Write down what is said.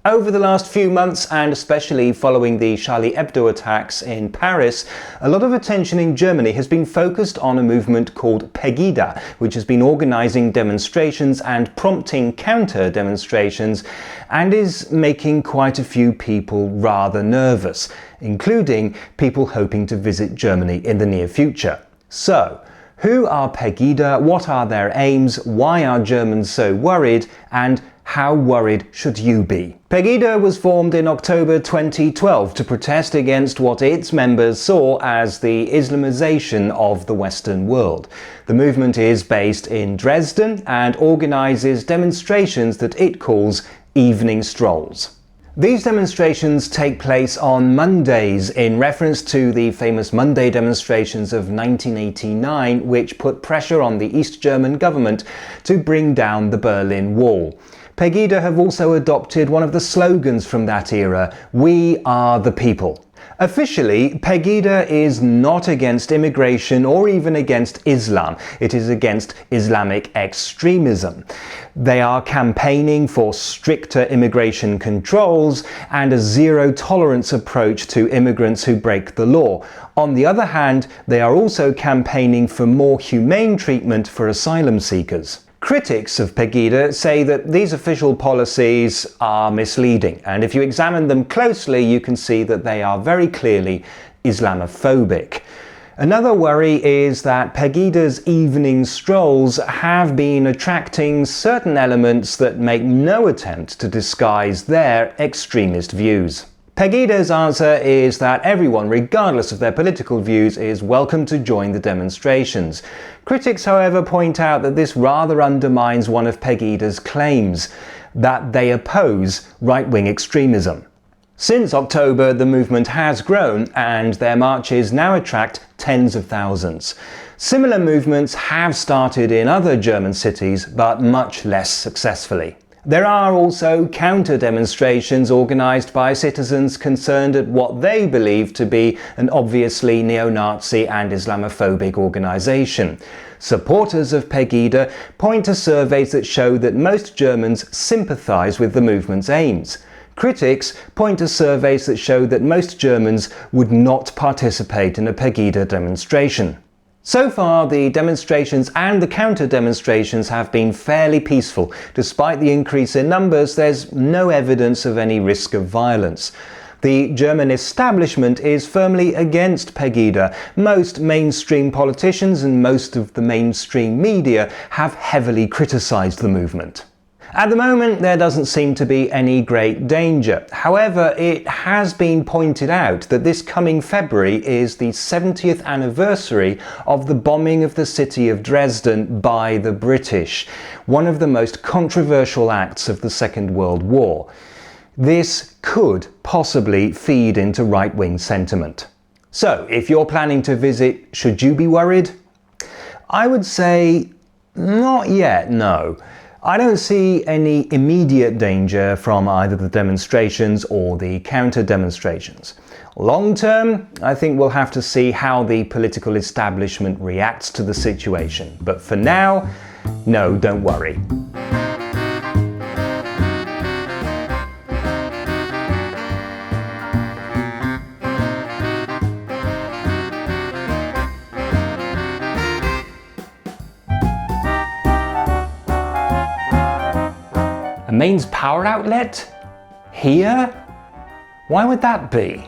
Over the last few months, and especially following the Charlie Hebdo attacks in Paris, a lot of attention in Germany has been focused on a movement called Pegida, which has been organising demonstrations and prompting counter-demonstrations, and is making quite a few people rather nervous, including people hoping to visit Germany in the near future. So, who are Pegida? What are their aims? Why are Germans so worried? And how worried should you be? Pegida was formed in October 2012 to protest against what its members saw as the Islamization of the Western world. The movement is based in Dresden and organises demonstrations that it calls evening strolls. These demonstrations take place on Mondays in reference to the famous Monday demonstrations of 1989, which put pressure on the East German government to bring down the Berlin Wall. Pegida have also adopted one of the slogans from that era: "We are the people." Officially, Pegida is not against immigration or even against Islam. It is against Islamic extremism. They are campaigning for stricter immigration controls and a zero-tolerance approach to immigrants who break the law. On the other hand, they are also campaigning for more humane treatment for asylum seekers. Critics of Pegida say that these official policies are misleading, and if you examine them closely you can see that they are very clearly Islamophobic. Another worry is that Pegida's evening strolls have been attracting certain elements that make no attempt to disguise their extremist views. Pegida's answer is that everyone, regardless of their political views, is welcome to join the demonstrations. Critics, however, point out that this rather undermines one of Pegida's claims, that they oppose right-wing extremism. Since October, the movement has grown, and their marches now attract tens of thousands. Similar movements have started in other German cities, but much less successfully. There are also counter-demonstrations organised by citizens concerned at what they believe to be an obviously neo-Nazi and Islamophobic organisation. Supporters of Pegida point to surveys that show that most Germans sympathise with the movement's aims. Critics point to surveys that show that most Germans would not participate in a Pegida demonstration. So far, the demonstrations and the counter-demonstrations have been fairly peaceful. Despite the increase in numbers, there's no evidence of any risk of violence. The German establishment is firmly against Pegida. Most mainstream politicians and most of the mainstream media have heavily criticised the movement. At the moment, there doesn't seem to be any great danger. However, it has been pointed out that this coming February is the 70th anniversary of the bombing of the city of Dresden by the British, one of the most controversial acts of the Second World War. This could possibly feed into right-wing sentiment. So, if you're planning to visit, should you be worried? I would say not yet, no. I don't see any immediate danger from either the demonstrations or the counter-demonstrations. Long term, I think we'll have to see how the political establishment reacts to the situation. But for now, no, don't worry. A mains power outlet? Here? Why would that be?